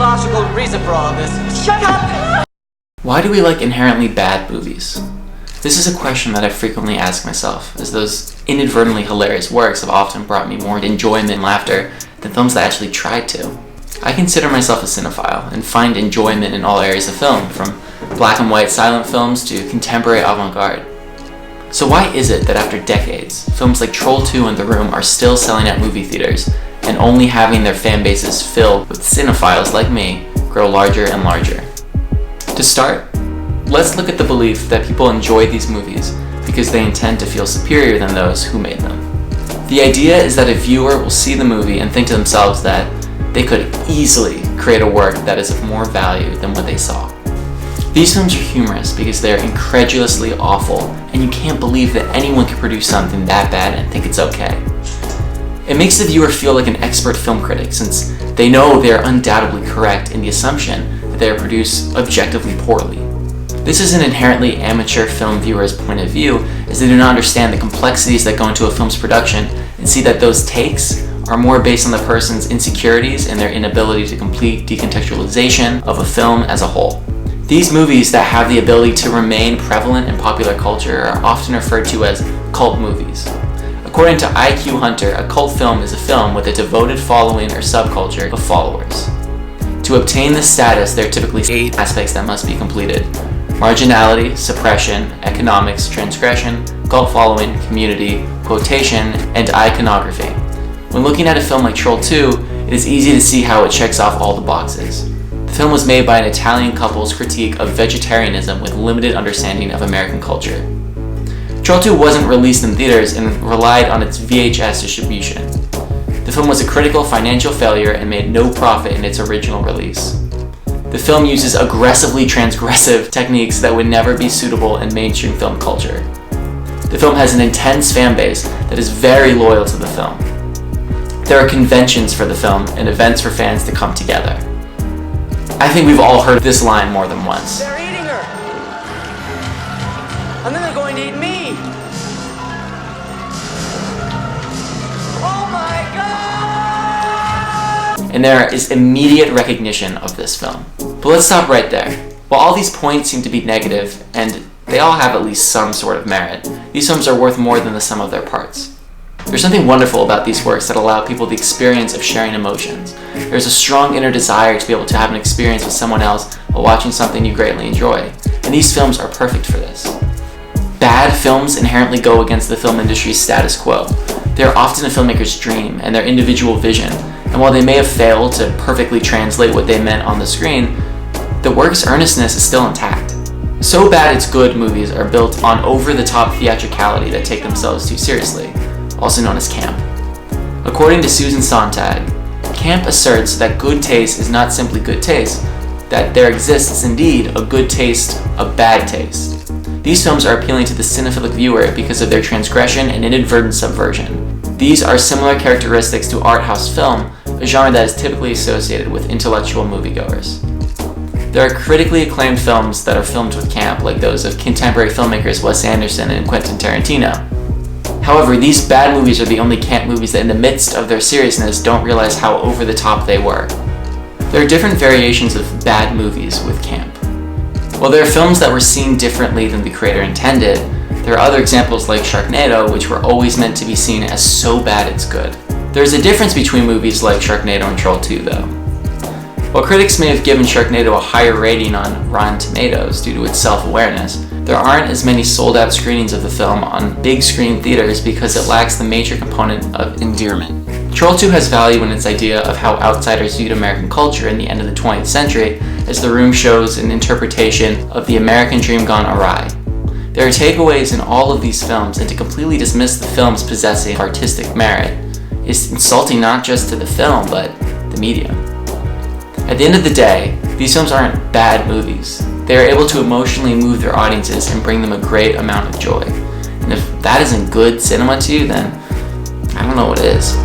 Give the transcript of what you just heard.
logical reason for all this. Shut up! Why do we like inherently bad movies? This is a question that I frequently ask myself, as those inadvertently hilarious works have often brought me more enjoyment and laughter than films that actually tried to. I consider myself a cinephile and find enjoyment in all areas of film, from black and white silent films to contemporary avant-garde. So why is it that after decades, films like Troll 2 and The Room are still selling at movie theaters and only having their fan bases filled with cinephiles like me grow larger and larger? To start, let's look at the belief that people enjoy these movies because they intend to feel superior than those who made them. The idea is that a viewer will see the movie and think to themselves that they could easily create a work that is of more value than what they saw. These films are humorous because they are incredulously awful, and you can't believe that anyone could produce something that bad and think it's okay. It makes the viewer feel like an expert film critic, since they know they are undoubtedly correct in the assumption that they are produced objectively poorly. This is an inherently amateur film viewer's point of view, as they do not understand the complexities that go into a film's production and see that those takes are more based on the person's insecurities and their inability to complete decontextualization of a film as a whole. These movies that have the ability to remain prevalent in popular culture are often referred to as cult movies. According to IQ Hunter, a cult film is a film with a devoted following or subculture of followers. To obtain this status, there are typically 8 aspects that must be completed: marginality, suppression, economics, transgression, cult following, community, quotation, and iconography. When looking at a film like Troll 2, it is easy to see how it checks off all the boxes. The film was made by an Italian couple's critique of vegetarianism with limited understanding of American culture. Troll 2 wasn't released in theaters and relied on its VHS distribution. The film was a critical financial failure and made no profit in its original release. The film uses aggressively transgressive techniques that would never be suitable in mainstream film culture. The film has an intense fan base that is very loyal to the film. There are conventions for the film and events for fans to come together. I think we've all heard this line more than once. They're eating her! And then they're going to eat me! Oh my god! And there is immediate recognition of this film. But let's stop right there. While all these points seem to be negative, and they all have at least some sort of merit, these films are worth more than the sum of their parts. There's something wonderful about these works that allow people the experience of sharing emotions. There's a strong inner desire to be able to have an experience with someone else while watching something you greatly enjoy, and these films are perfect for this. Bad films inherently go against the film industry's status quo. They are often a filmmaker's dream and their individual vision, and while they may have failed to perfectly translate what they meant on the screen, the work's earnestness is still intact. So bad it's good movies are built on over-the-top theatricality that take themselves too seriously, also known as camp. According to Susan Sontag, camp asserts that good taste is not simply good taste, that there exists indeed a good taste of bad taste. These films are appealing to the cinephilic viewer because of their transgression and inadvertent subversion. These are similar characteristics to art house film, a genre that is typically associated with intellectual moviegoers. There are critically acclaimed films that are filmed with camp, like those of contemporary filmmakers Wes Anderson and Quentin Tarantino. However, these bad movies are the only camp movies that in the midst of their seriousness don't realize how over the top they were. There are different variations of bad movies with camp. While there are films that were seen differently than the creator intended, there are other examples like Sharknado, which were always meant to be seen as so bad it's good. There is a difference between movies like Sharknado and Troll 2 though. While critics may have given Sharknado a higher rating on Rotten Tomatoes due to its self-awareness, there aren't as many sold-out screenings of the film on big screen theaters because it lacks the major component of endearment. Troll 2 has value in its idea of how outsiders viewed American culture in the end of the 20th century, as The Room shows an interpretation of the American dream gone awry. There are takeaways in all of these films, and to completely dismiss the films possessing artistic merit is insulting not just to the film, but the medium. At the end of the day, these films aren't bad movies. They are able to emotionally move their audiences and bring them a great amount of joy. And if that isn't good cinema to you, then I don't know what is.